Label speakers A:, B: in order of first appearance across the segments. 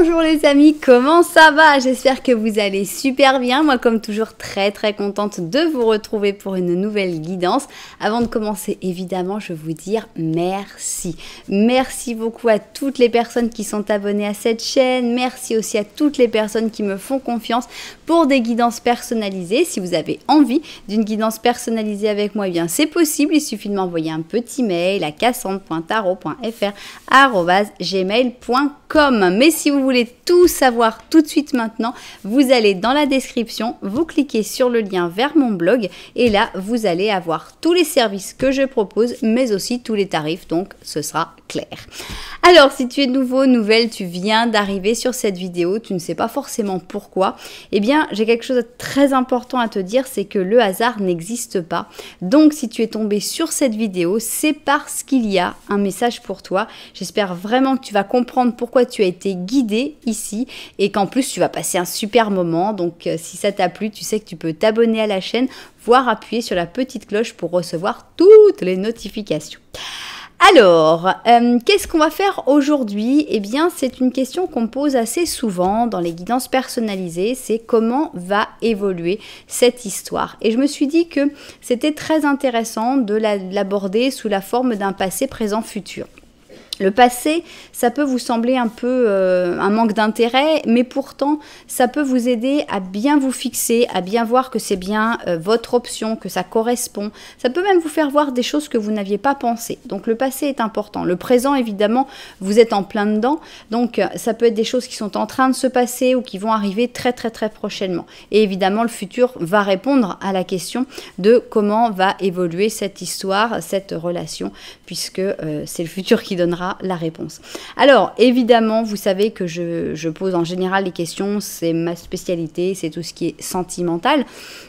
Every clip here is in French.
A: Bonjour les amis, comment ça va? J'espère que vous allez super bien. Moi comme toujours très contente de vous retrouver pour une nouvelle guidance. Avant de commencer évidemment je vais vous dire merci. Merci beaucoup à toutes les personnes qui sont abonnées à cette chaîne. Merci aussi à toutes les personnes qui me font confiance pour des guidances personnalisées. Si vous avez envie d'une guidance personnalisée avec moi, eh bien c'est possible. Il suffit de m'envoyer un petit mail à cassandre.tarot.fr@gmail.com. Mais si vous voulez tout savoir tout de suite maintenant, vous allez dans la description, vous cliquez sur le lien vers mon blog et là, vous allez avoir tous les services que je propose, mais aussi tous les tarifs, donc ce sera clair. Alors, si tu es nouveau, nouvelle, tu viens d'arriver sur cette vidéo, tu ne sais pas forcément pourquoi, eh bien, j'ai quelque chose de très important à te dire, c'est que le hasard n'existe pas. Donc, si tu es tombé sur cette vidéo, c'est parce qu'il y a un message pour toi. J'espère vraiment que tu vas comprendre pourquoi tu as été guidé ici et qu'en plus, tu vas passer un super moment. Donc, si ça t'a plu, tu sais que tu peux t'abonner à la chaîne, voire appuyer sur la petite cloche pour recevoir toutes les notifications. Alors, qu'est-ce qu'on va faire aujourd'hui? Eh bien, c'est une question qu'on me pose assez souvent dans les guidances personnalisées, c'est comment va évoluer cette histoire. Et je me suis dit que c'était très intéressant de l'aborder sous la forme d'un passé, présent, futur. Le passé, ça peut vous sembler un peu un manque d'intérêt, mais pourtant, ça peut vous aider à bien vous fixer, à bien voir que c'est bien votre option, que ça correspond. Ça peut même vous faire voir des choses que vous n'aviez pas pensé. Donc, le passé est important. Le présent, évidemment, vous êtes en plein dedans. Donc, ça peut être des choses qui sont en train de se passer ou qui vont arriver très prochainement. Et évidemment, le futur va répondre à la question de comment va évoluer cette histoire, cette relation, puisque c'est le futur qui donnera la réponse. Alors, évidemment, vous savez que je pose en général les questions, c'est ma spécialité, c'est tout ce qui est sentimental.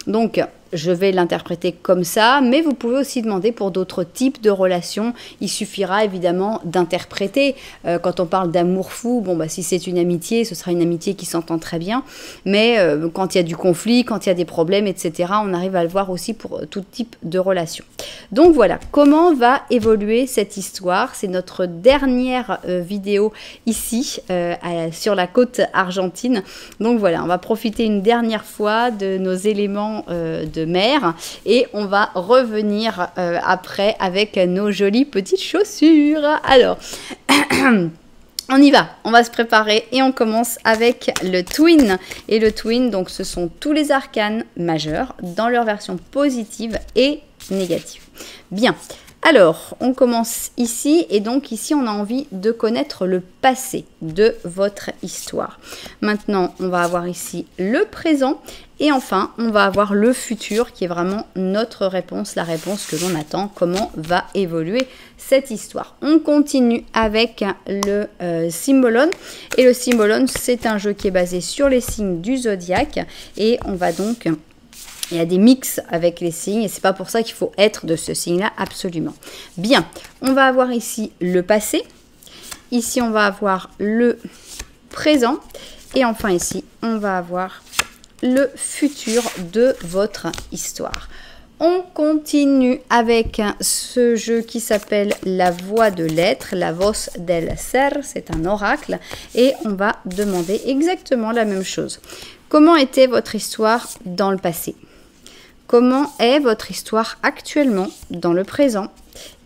A: Donc, je vais l'interpréter comme ça, mais vous pouvez aussi demander pour d'autres types de relations. Il suffira évidemment d'interpréter. Quand on parle d'amour fou, bon bah si c'est une amitié, ce sera une amitié qui s'entend très bien. Mais quand il y a du conflit, quand il y a des problèmes, etc., on arrive à le voir aussi pour tout type de relation. Donc voilà, comment va évoluer cette histoire? C'est notre dernière vidéo ici, sur la côte argentine. Donc voilà, on va profiter une dernière fois de nos éléments de mer et on va revenir après avec nos jolies petites chaussures. Alors on y va, on va se préparer et on commence avec le twin. Et le twin, donc ce sont tous les arcanes majeurs dans leur version positive et négative. Bien, alors on commence ici et donc ici on a envie de connaître le passé de votre histoire. Maintenant on va avoir ici le présent et enfin on va avoir le futur qui est vraiment notre réponse, la réponse que l'on attend, comment va évoluer cette histoire. On continue avec le Symbolon et le Symbolon c'est un jeu qui est basé sur les signes du zodiaque et on va donc... Il y a des mix avec les signes et c'est pas pour ça qu'il faut être de ce signe-là, absolument. Bien, on va avoir ici le passé. Ici, on va avoir le présent. Et enfin ici, on va avoir le futur de votre histoire. On continue avec ce jeu qui s'appelle La Voix de l'Être, La Voz del Ser, c'est un oracle. Et on va demander exactement la même chose. Comment était votre histoire dans le passé ? Comment est votre histoire actuellement dans le présent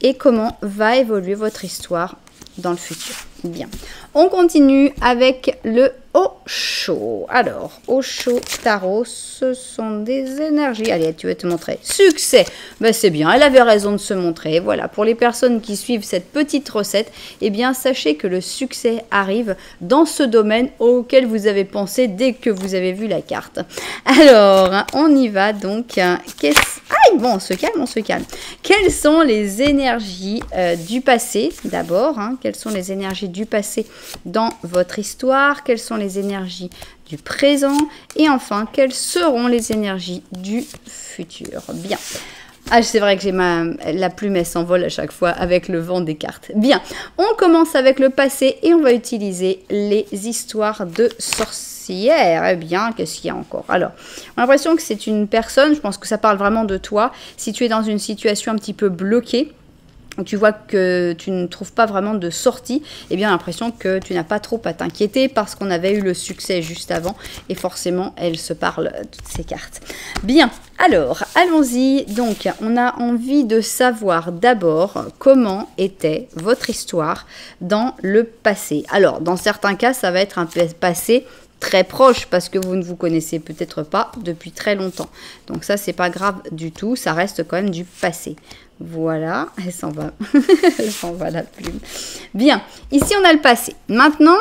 A: et comment va évoluer votre histoire dans le futur. Bien, on continue avec le Osho. Alors, Osho Tarot, ce sont des énergies. Allez, tu vas te montrer. Succès. Ben, c'est bien, elle avait raison de se montrer. Voilà, pour les personnes qui suivent cette petite recette, eh bien, sachez que le succès arrive dans ce domaine auquel vous avez pensé dès que vous avez vu la carte. Alors, on y va donc. Aïe, bon, on se calme, on se calme. Quelles sont les énergies du passé, d'abord, hein, quelles sont les énergies du passé dans votre histoire, quelles sont les énergies du présent et enfin, quelles seront les énergies du futur. Bien. Ah, c'est vrai que j'ai la plume, elle s'envole à chaque fois avec le vent des cartes. Bien, on commence avec le passé et on va utiliser les histoires de sorcières. Eh bien, qu'est-ce qu'il y a encore? Alors, on a l'impression que c'est une personne, je pense que ça parle vraiment de toi. Si tu es dans une situation un petit peu bloquée, tu vois que tu ne trouves pas vraiment de sortie, eh bien l'impression que tu n'as pas trop à t'inquiéter parce qu'on avait eu le succès juste avant et forcément elles se parlent toutes ces cartes. Bien, alors allons-y. Donc on a envie de savoir d'abord comment était votre histoire dans le passé. Alors dans certains cas ça va être un passé très proche parce que vous ne vous connaissez peut-être pas depuis très longtemps. Donc ça c'est pas grave du tout, ça reste quand même du passé. Voilà, elle s'en va. Elle s'en va la plume. Bien, ici on a le passé. Maintenant,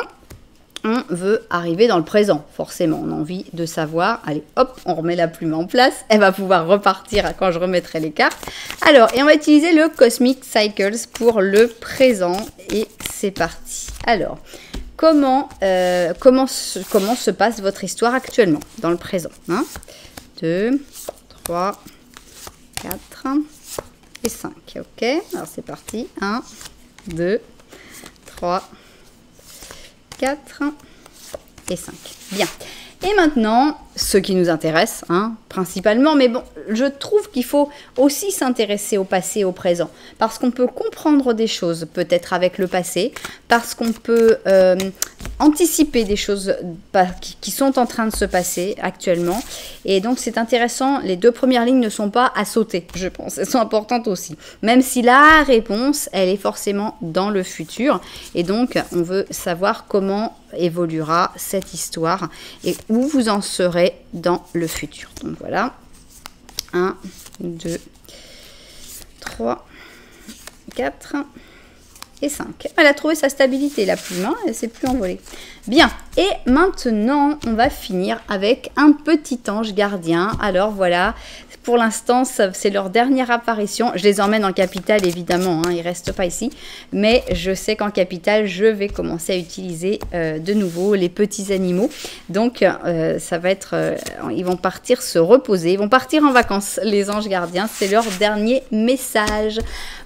A: on veut arriver dans le présent. Forcément, on a envie de savoir. Allez, hop, on remet la plume en place. Elle va pouvoir repartir quand je remettrai les cartes. Alors, et on va utiliser le Cosmic Cycles pour le présent. Et c'est parti. Alors, comment se passe votre histoire actuellement dans le présent? 1, 2, 3, 4... et 5, ok, alors c'est parti, 1, 2, 3, 4 et 5, bien. Et maintenant, ce qui nous intéresse, principalement, mais bon, je trouve qu'il faut aussi s'intéresser au passé et au présent, parce qu'on peut comprendre des choses peut-être avec le passé, parce qu'on peut anticiper des choses qui sont en train de se passer actuellement, et donc c'est intéressant, les deux premières lignes ne sont pas à sauter, je pense, elles sont importantes aussi, même si la réponse, elle est forcément dans le futur, et donc on veut savoir comment évoluera cette histoire, et où vous en serez dans le futur. Donc voilà, 1, 2, 3, 4 et 5. Elle a trouvé sa stabilité, la plume, elle ne s'est plus envolée. Bien, et maintenant, on va finir avec un petit ange gardien. Alors voilà, pour l'instant, c'est leur dernière apparition. Je les emmène en capitale, évidemment, ils ne restent pas ici. Mais je sais qu'en capitale, je vais commencer à utiliser de nouveau les petits animaux. Donc, ça va être... ils vont partir se reposer. Ils vont partir en vacances, les anges gardiens. C'est leur dernier message.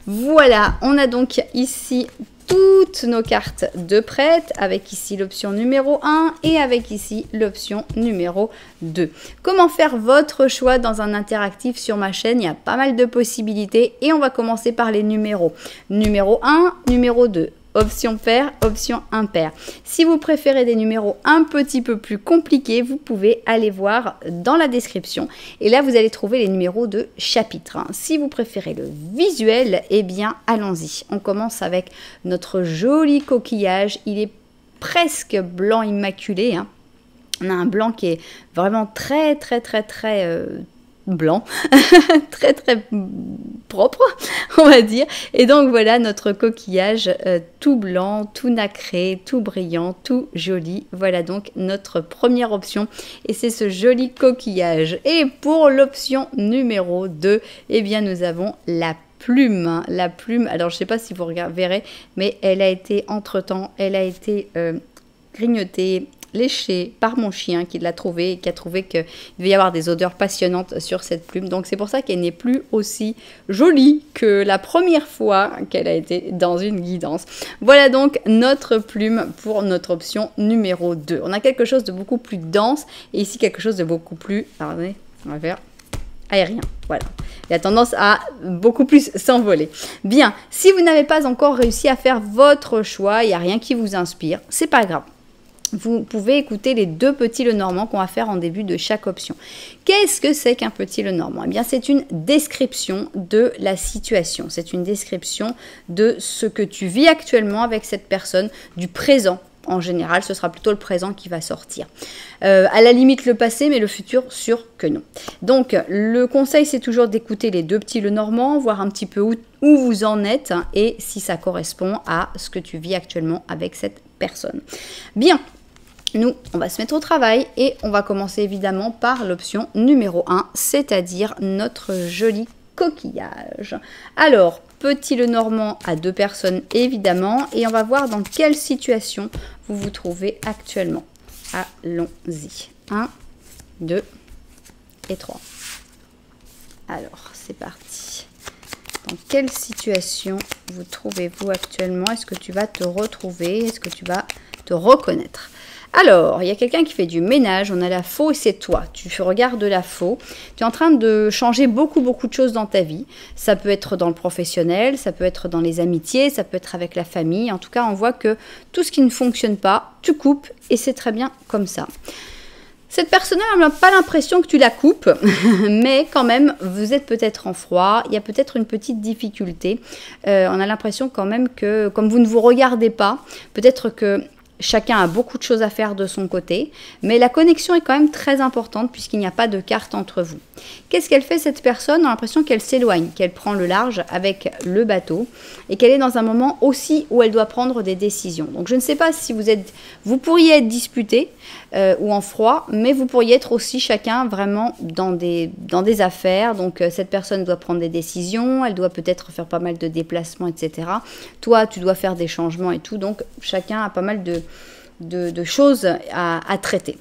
A: Voilà, on a donc ici toutes nos cartes de prête, avec ici l'option numéro 1 et avec ici l'option numéro 2. Comment faire votre choix dans un interactif sur ma chaîne? Il y a pas mal de possibilités et on va commencer par les numéros. Numéro 1, numéro 2. Option paire, option impair. Si vous préférez des numéros un petit peu plus compliqués, vous pouvez aller voir dans la description. Et là, vous allez trouver les numéros de chapitre. Si vous préférez le visuel, eh bien, allons-y. On commence avec notre joli coquillage. Il est presque blanc immaculé. On a un blanc qui est vraiment très blanc, très propre, on va dire. Et donc voilà notre coquillage tout blanc, tout nacré, tout brillant, tout joli. Voilà donc notre première option et c'est ce joli coquillage. Et pour l'option numéro 2, eh bien nous avons la plume. La plume, alors je ne sais pas si vous verrez, mais elle a été entre-temps, elle a été grignotée, léché par mon chien qui l'a trouvé et qui a trouvé qu'il devait y avoir des odeurs passionnantes sur cette plume. Donc c'est pour ça qu'elle n'est plus aussi jolie que la première fois qu'elle a été dans une guidance. Voilà donc notre plume pour notre option numéro 2. On a quelque chose de beaucoup plus dense et ici quelque chose de beaucoup plus... Attendez, on va faire... aérien, voilà. Il a tendance à beaucoup plus s'envoler. Bien, si vous n'avez pas encore réussi à faire votre choix, il n'y a rien qui vous inspire, c'est pas grave. Vous pouvez écouter les deux petits Lenormand qu'on va faire en début de chaque option. Qu'est-ce que c'est qu'un petit Lenormand? Eh bien, c'est une description de la situation. C'est une description de ce que tu vis actuellement avec cette personne, du présent. En général, ce sera plutôt le présent qui va sortir. À la limite, le passé, mais le futur, sûr que non. Donc, le conseil, c'est toujours d'écouter les deux petits Lenormand, voir un petit peu où vous en êtes et si ça correspond à ce que tu vis actuellement avec cette personne. Bien. Nous, on va se mettre au travail et on va commencer évidemment par l'option numéro 1, c'est-à-dire notre joli coquillage. Alors, petit Lenormand à 2 personnes évidemment et on va voir dans quelle situation vous vous trouvez actuellement. Allons-y. 1, 2 et 3. Alors, c'est parti. Dans quelle situation vous trouvez-vous actuellement? Est-ce que tu vas te retrouver? Est-ce que tu vas te reconnaître? Alors, il y a quelqu'un qui fait du ménage, on a la faux et c'est toi. Tu regardes la faux, tu es en train de changer beaucoup de choses dans ta vie. Ça peut être dans le professionnel, ça peut être dans les amitiés, ça peut être avec la famille. En tout cas, on voit que tout ce qui ne fonctionne pas, tu coupes et c'est très bien comme ça. Cette personne-là, elle n'a pas l'impression que tu la coupes, mais quand même, vous êtes peut-être en froid, il y a peut-être une petite difficulté. On a l'impression quand même que, comme vous ne vous regardez pas, peut-être que chacun a beaucoup de choses à faire de son côté, mais la connexion est quand même très importante puisqu'il n'y a pas de carte entre vous. Qu'est-ce qu'elle fait cette personne? On a l'impression qu'elle s'éloigne, qu'elle prend le large avec le bateau et qu'elle est dans un moment aussi où elle doit prendre des décisions. Donc je ne sais pas si vous pourriez être disputé ou en froid, mais vous pourriez être aussi chacun vraiment dans des affaires. Donc cette personne doit prendre des décisions, elle doit peut-être faire pas mal de déplacements, etc. Toi, tu dois faire des changements et tout, donc chacun a pas mal de choses à traiter.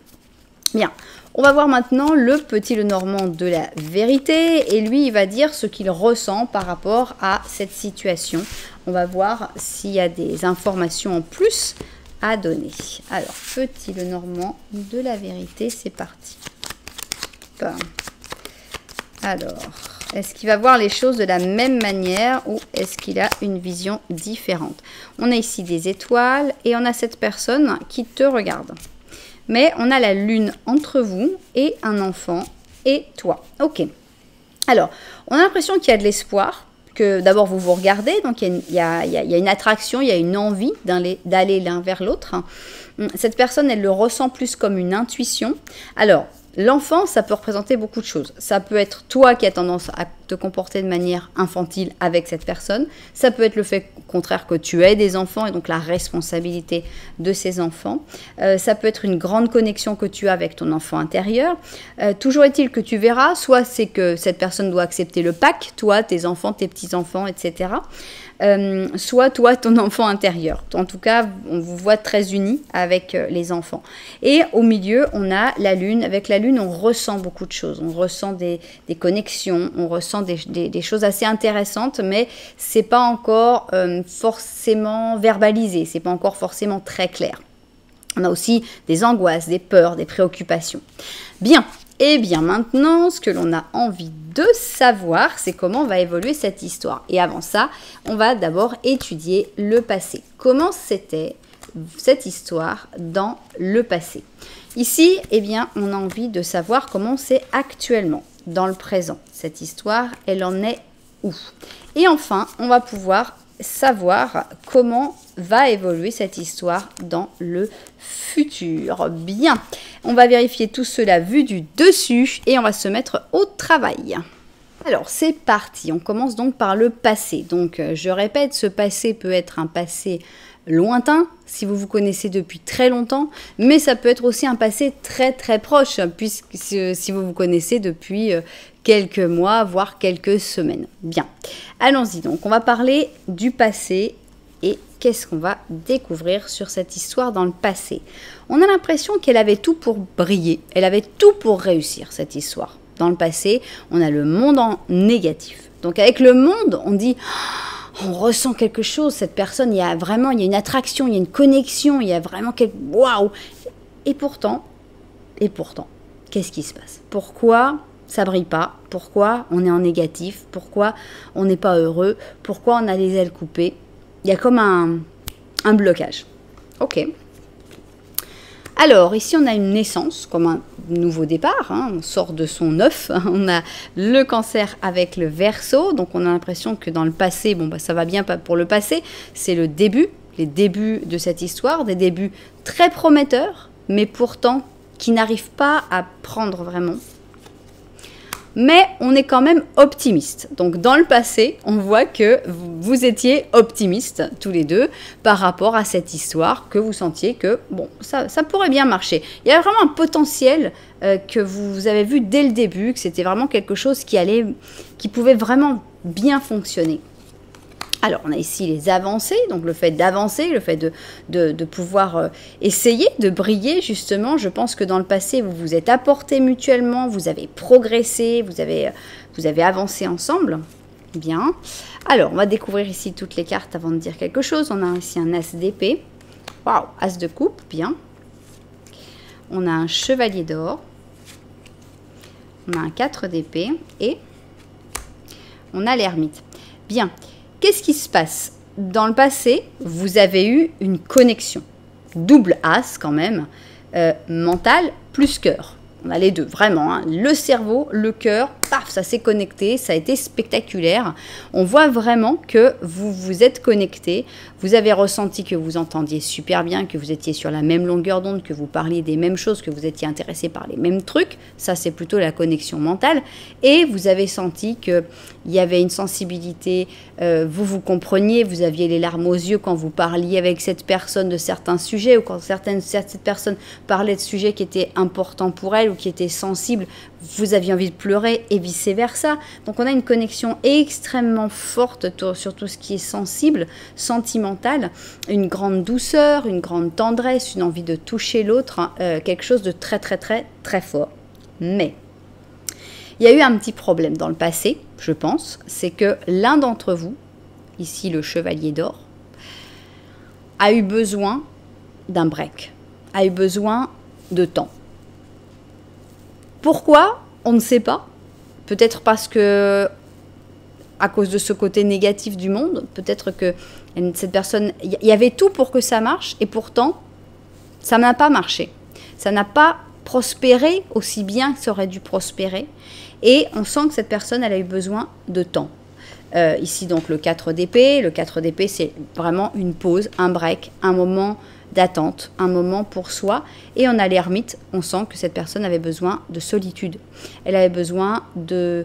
A: Bien, on va voir maintenant le petit Lenormand de la vérité et lui, il va dire ce qu'il ressent par rapport à cette situation. On va voir s'il y a des informations en plus à donner. Alors, petit Lenormand de la vérité, c'est parti. Alors, est-ce qu'il va voir les choses de la même manière ou est-ce qu'il a une vision différente? On a ici des étoiles et on a cette personne qui te regarde. Mais on a la lune entre vous et un enfant et toi. Ok. Alors, on a l'impression qu'il y a de l'espoir, que d'abord vous vous regardez, donc il y a une attraction, il y a une envie d'aller l'un vers l'autre. Cette personne, elle le ressent plus comme une intuition. Alors, l'enfant, ça peut représenter beaucoup de choses. Ça peut être toi qui as tendance à te comporter de manière infantile avec cette personne. Ça peut être le fait contraire que tu aies des enfants et donc la responsabilité de ces enfants. Ça peut être une grande connexion que tu as avec ton enfant intérieur. Toujours est-il que tu verras, soit c'est que cette personne doit accepter le pacte, toi, tes enfants, tes petits-enfants, etc. Soit toi, ton enfant intérieur. En tout cas, on vous voit très unis avec les enfants. Et au milieu, on a la lune. Avec la lune, on ressent beaucoup de choses. On ressent des connexions, on ressent des choses assez intéressantes, mais c'est pas encore forcément verbalisé, c'est pas encore forcément très clair. On a aussi des angoisses, des peurs, des préoccupations. Bien. Et bien maintenant, ce que l'on a envie de savoir, c'est comment va évoluer cette histoire. Et avant ça, on va d'abord étudier le passé. Comment c'était cette histoire dans le passé? Ici, eh bien, on a envie de savoir comment c'est actuellement, dans le présent. Cette histoire, elle en est où? Et enfin, on va pouvoir savoir comment va évoluer cette histoire dans le futur. Bien, on va vérifier tout cela vu du dessus et on va se mettre au travail. Alors, c'est parti. On commence donc par le passé. Donc, je répète, ce passé peut être un passé lointain, si vous vous connaissez depuis très longtemps, mais ça peut être aussi un passé très proche, puisque si vous vous connaissez depuis quelques mois, voire quelques semaines. Bien, allons-y donc. On va parler du passé et qu'est-ce qu'on va découvrir sur cette histoire dans le passé. On a l'impression qu'elle avait tout pour briller, elle avait tout pour réussir, cette histoire. Dans le passé, on a le monde en négatif. Donc avec le monde, on dit... on ressent quelque chose, cette personne, il y a une attraction, il y a une connexion, il y a vraiment quelque... Waouh! Et pourtant, qu'est-ce qui se passe? Pourquoi ça brille pas? Pourquoi on est en négatif? Pourquoi on n'est pas heureux? Pourquoi on a les ailes coupées? Il y a comme un blocage. Ok. Alors, ici, on a une naissance, comme un nouveau départ. Hein, on sort de son œuf. On a le Cancer avec le Verseau. Donc, on a l'impression que dans le passé, bon, bah, ça va bien pour le passé. C'est le début, les débuts de cette histoire. Des débuts très prometteurs, mais pourtant qui n'arrivent pas à prendre vraiment. Mais on est quand même optimiste. Donc dans le passé, on voit que vous étiez optimistes tous les deux par rapport à cette histoire, que vous sentiez que bon, ça pourrait bien marcher. Il y a vraiment un potentiel que vous avez vu dès le début, que c'était vraiment quelque chose qui pouvait vraiment bien fonctionner. Alors, on a ici les avancées, donc le fait d'avancer, le fait de pouvoir essayer de briller, justement. Je pense que dans le passé, vous vous êtes apportés mutuellement, vous avez progressé, vous avez avancé ensemble. Bien. Alors, on va découvrir ici toutes les cartes avant de dire quelque chose. On a ici un As d'épée. Waouh, As de coupe, bien. on a un chevalier d'or, on a un 4 d'épée et on a l'ermite. Bien, qu'est-ce qui se passe? Dans le passé, vous avez eu une connexion, double as quand même, mental plus cœur. On a les deux, vraiment, hein. Le cerveau, le cœur, paf, ça s'est connecté, ça a été spectaculaire. On voit vraiment que vous vous êtes connecté, vous avez ressenti que vous entendiez super bien, que vous étiez sur la même longueur d'onde, que vous parliez des mêmes choses, que vous étiez intéressé par les mêmes trucs. Ça, c'est plutôt la connexion mentale. Et vous avez senti qu'il y avait une sensibilité, vous compreniez, vous aviez les larmes aux yeux quand vous parliez avec cette personne de certains sujets, ou quand certaines personnes parlaient de sujets qui étaient importants pour elle, ou qui étaient sensibles, vous aviez envie de pleurer et vice-versa. Donc on a une connexion extrêmement forte sur tout ce qui est sensible, sentimental, une grande douceur, une grande tendresse, une envie de toucher l'autre, hein, quelque chose de très très très très fort. Mais il y a eu un petit problème dans le passé, je pense, c'est que l'un d'entre vous, ici le chevalier d'or, a eu besoin d'un break, a eu besoin de temps. Pourquoi? On ne sait pas. Peut-être parce que, à cause de ce côté négatif du monde, peut-être que cette personne, il y avait tout pour que ça marche, et pourtant, ça n'a pas marché. Ça n'a pas prospéré aussi bien que ça aurait dû prospérer. Et on sent que cette personne, elle a eu besoin de temps. Ici, donc, le 4 d'épée. Le 4 d'épée, c'est vraiment une pause, un break, un moment d'attente, un moment pour soi. Et on a l'ermite, on sent que cette personne avait besoin de solitude. Elle avait besoin de...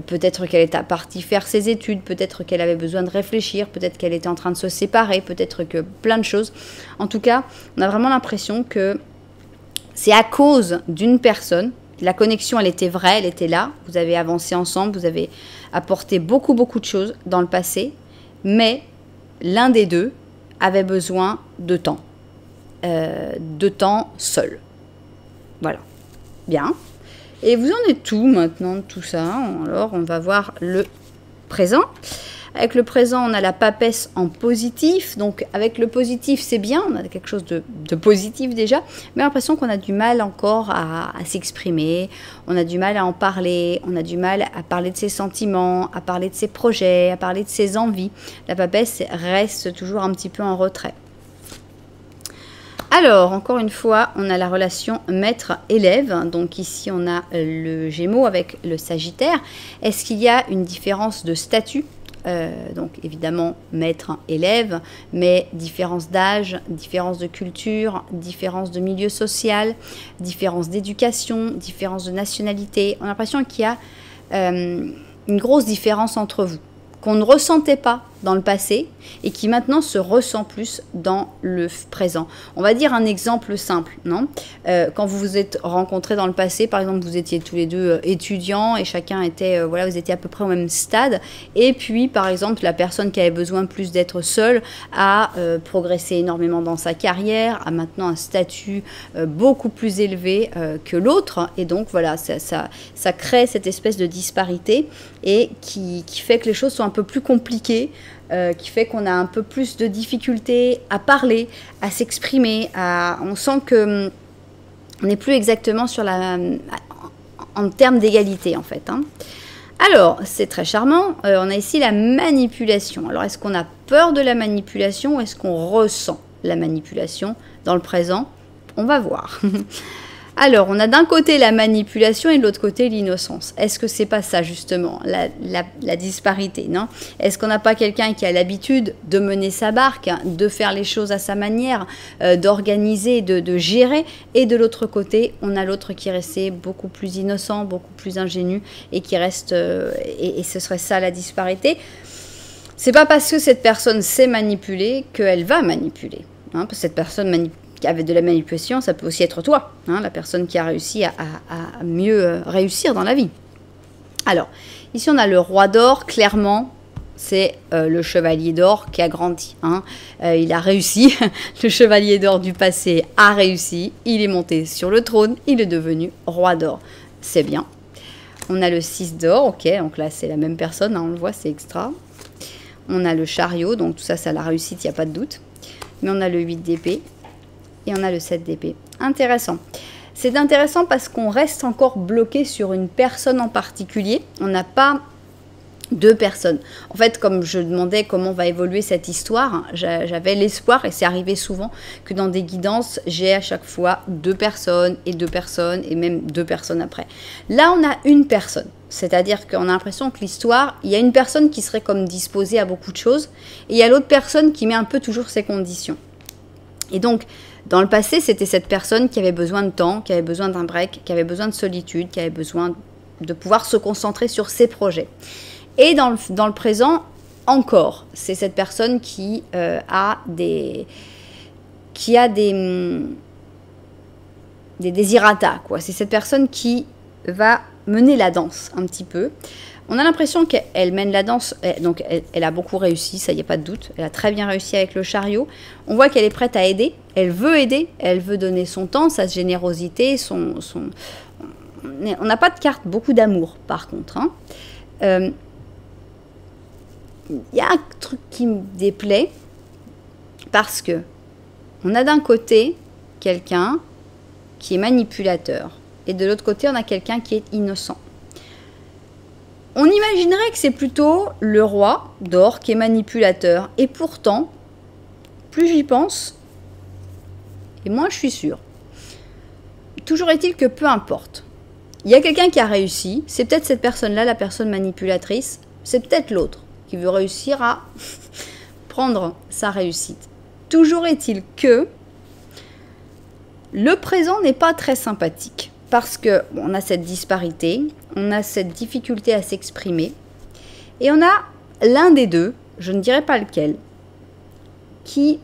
A: Peut-être qu'elle était partie faire ses études, peut-être qu'elle avait besoin de réfléchir, peut-être qu'elle était en train de se séparer, peut-être que plein de choses. En tout cas, on a vraiment l'impression que c'est à cause d'une personne. La connexion, elle était vraie, elle était là. Vous avez avancé ensemble, vous avez apporté beaucoup de choses dans le passé. Mais l'un des deux avait besoin de temps seul. Voilà. Bien. Et vous en êtes où maintenant de tout ça? Alors, on va voir le présent. Avec le présent, on a la papesse en positif. Donc, avec le positif, c'est bien. On a quelque chose de positif déjà. Mais l'impression qu'on a du mal encore à s'exprimer. On a du mal à en parler. On a du mal à parler de ses sentiments, à parler de ses projets, à parler de ses envies. La papesse reste toujours un petit peu en retrait. Alors, encore une fois, on a la relation maître-élève. Donc ici, on a le Gémeaux avec le Sagittaire. Est-ce qu'il y a une différence de statut? Donc évidemment maître-élève, mais différence d'âge, différence de culture, différence de milieu social, différence d'éducation, différence de nationalité. On a l'impression qu'il y a une grosse différence entre vous, qu'on ne ressentait pas dans le passé et qui maintenant se ressent plus dans le présent. On va dire un exemple simple, non? Quand vous vous êtes rencontrés dans le passé, par exemple, vous étiez tous les deux étudiants et chacun était, voilà, vous étiez à peu près au même stade. Et puis, par exemple, la personne qui avait besoin plus d'être seule a progressé énormément dans sa carrière, a maintenant un statut beaucoup plus élevé que l'autre. Et donc, voilà, ça crée cette espèce de disparité et qui fait que les choses sont un peu plus compliquées. Qui fait qu'on a un peu plus de difficultés à parler, à s'exprimer. On sent que on n'est plus exactement sur en termes d'égalité, en fait. Hein. Alors, c'est très charmant. On a ici la manipulation. Alors, est-ce qu'on a peur de la manipulation ou est-ce qu'on ressent la manipulation dans le présent? On va voir. Alors, on a d'un côté la manipulation et de l'autre côté l'innocence. Est-ce que c'est pas ça, justement, la disparité, non? Est-ce qu'on n'a pas quelqu'un qui a l'habitude de mener sa barque, de faire les choses à sa manière, d'organiser, de gérer, et de l'autre côté, on a l'autre qui est resté beaucoup plus innocent, beaucoup plus ingénu, et qui reste... et ce serait ça, la disparité. C'est pas parce que cette personne sait manipuler qu'elle va manipuler. Hein, parce que cette personne avec de la manipulation, ça peut aussi être toi, hein, la personne qui a réussi à mieux réussir dans la vie. Alors, ici on a le roi d'or, clairement, c'est le chevalier d'or qui a grandi. Hein. Il a réussi, le chevalier d'or du passé a réussi, il est monté sur le trône, il est devenu roi d'or. C'est bien. On a le 6 d'or, ok, donc là c'est la même personne, hein, on le voit, c'est extra. On a le chariot, donc tout ça, c'est la réussite, il n'y a pas de doute. Mais on a le 8 d'épée. Et on a le 7 d'épée. Intéressant. C'est intéressant parce qu'on reste encore bloqué sur une personne en particulier. On n'a pas deux personnes. En fait, comme je demandais comment va évoluer cette histoire, j'avais l'espoir, et c'est arrivé souvent, que dans des guidances, j'ai à chaque fois deux personnes, et même deux personnes après. Là, on a une personne. C'est-à-dire qu'on a l'impression que l'histoire, il y a une personne qui serait comme disposée à beaucoup de choses, et il y a l'autre personne qui met un peu toujours ses conditions. Et donc, dans le passé, c'était cette personne qui avait besoin de temps, qui avait besoin d'un break, qui avait besoin de solitude, qui avait besoin de pouvoir se concentrer sur ses projets. Et dans le présent, encore, c'est cette personne qui a des désirata, quoi. C'est cette personne qui va mener la danse un petit peu. On a l'impression qu'elle mène la danse, donc elle a beaucoup réussi, ça y a pas de doute. Elle a très bien réussi avec le chariot. On voit qu'elle est prête à aider, elle veut donner son temps, sa générosité, on n'a pas de carte beaucoup d'amour par contre. Hein. Y a un truc qui me déplaît parce que on a d'un côté quelqu'un qui est manipulateur et de l'autre côté on a quelqu'un qui est innocent. On imaginerait que c'est plutôt le roi d'or qui est manipulateur et pourtant plus j'y pense et moins je suis sûre. Toujours est-il que peu importe. Il y a quelqu'un qui a réussi, c'est peut-être cette personne-là, la personne manipulatrice, c'est peut-être l'autre qui veut réussir à prendre sa réussite. Toujours est-il que le présent n'est pas très sympathique parce qu'on a cette disparité, on a cette difficulté à s'exprimer et on a l'un des deux, je ne dirais pas lequel, qui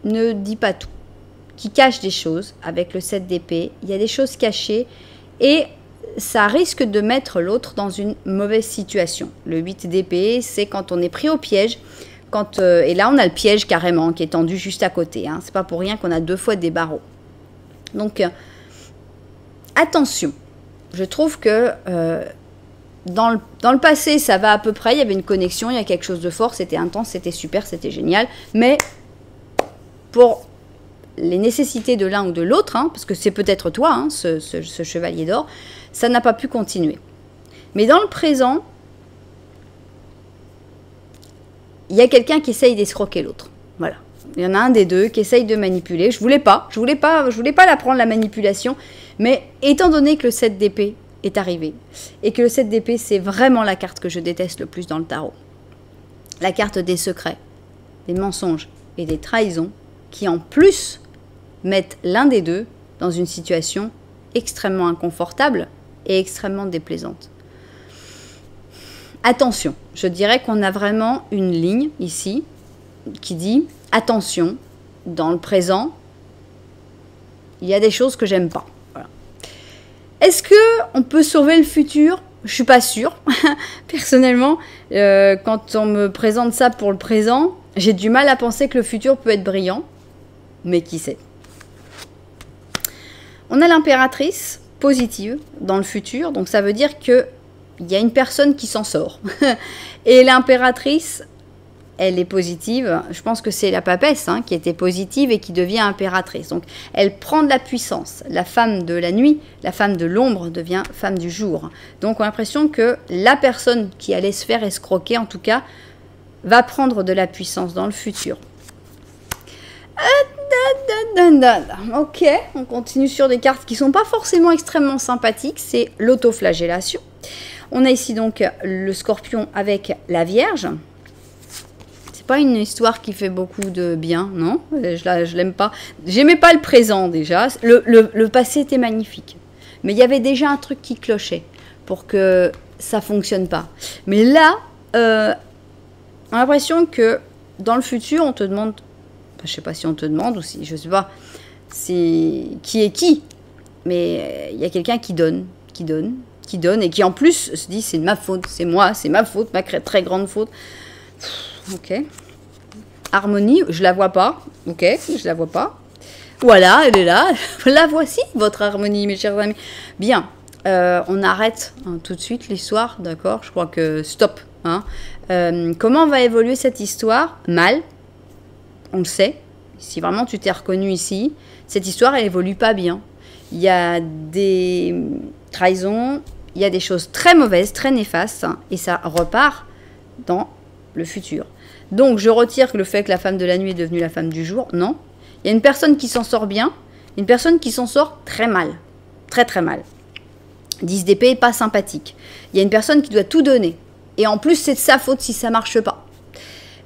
A: ne dit pas tout, qui cache des choses avec le 7 d'épée. Il y a des choses cachées et ça risque de mettre l'autre dans une mauvaise situation. Le 8 d'épée, c'est quand on est pris au piège. Et là, on a le piège carrément qui est tendu juste à côté. Hein. C'est pas pour rien qu'on a 2 fois des barreaux. Donc, attention. Je trouve que dans le passé, ça va à peu près. Il y avait une connexion, il y a quelque chose de fort. C'était intense, c'était super, c'était génial. Mais pour les nécessités de l'un ou de l'autre, hein, parce que c'est peut-être toi, hein, ce chevalier d'or, ça n'a pas pu continuer. Mais dans le présent, il y a quelqu'un qui essaye d'escroquer l'autre. Voilà. Il y en a un des deux qui essaye de manipuler. Je voulais pas la prendre, la manipulation, mais étant donné que le 7 d'épée est arrivé, et que le 7 d'épée, c'est vraiment la carte que je déteste le plus dans le tarot. La carte des secrets, des mensonges et des trahisons, qui en plus mettent l'un des deux dans une situation extrêmement inconfortable et extrêmement déplaisante. Attention, je dirais qu'on a vraiment une ligne ici qui dit attention, dans le présent, il y a des choses que j'aime pas. Voilà. Est-ce qu'on peut sauver le futur? Je suis pas sûre. Personnellement, quand on me présente ça pour le présent, j'ai du mal à penser que le futur peut être brillant, mais qui sait. On a l'impératrice positive dans le futur, donc ça veut dire qu'il y a une personne qui s'en sort. Et l'impératrice, elle est positive. Je pense que c'est la papesse hein, qui était positive et qui devient impératrice. Donc elle prend de la puissance. La femme de la nuit, la femme de l'ombre devient femme du jour. Donc on a l'impression que la personne qui allait se faire escroquer, en tout cas, va prendre de la puissance dans le futur. Ok, on continue sur des cartes qui ne sont pas forcément extrêmement sympathiques. C'est l'autoflagellation. On a ici donc le scorpion avec la Vierge. C'est pas une histoire qui fait beaucoup de bien, non? Je l'aime pas. J'aimais pas le présent déjà. Le passé était magnifique. Mais il y avait déjà un truc qui clochait pour que ça fonctionne pas. Mais là, on a l'impression que dans le futur, on te demande... Je sais pas si on te demande ou si... Je sais pas qui est qui. Mais il y a quelqu'un qui donne et qui en plus se dit c'est de ma faute, c'est moi, c'est ma faute, ma très grande faute. Ok. Harmonie, je la vois pas. Ok, je la vois pas. Voilà, elle est là. La voici, votre harmonie, mes chers amis. Bien, on arrête hein, tout de suite l'histoire, d'accord? Je crois que stop. Hein. Comment va évoluer cette histoire? Mal, on le sait. Si vraiment tu t'es reconnu ici, cette histoire, elle évolue pas bien. il y a des trahisons, il y a des choses très mauvaises, très néfastes, hein, et ça repart dans le futur. Donc, je retire le fait que la femme de la nuit est devenue la femme du jour. Non. Il y a une personne qui s'en sort bien, une personne qui s'en sort très mal. Très, très mal. 10 d'épée, pas sympathique. Il y a une personne qui doit tout donner. Et en plus, c'est de sa faute si ça marche pas.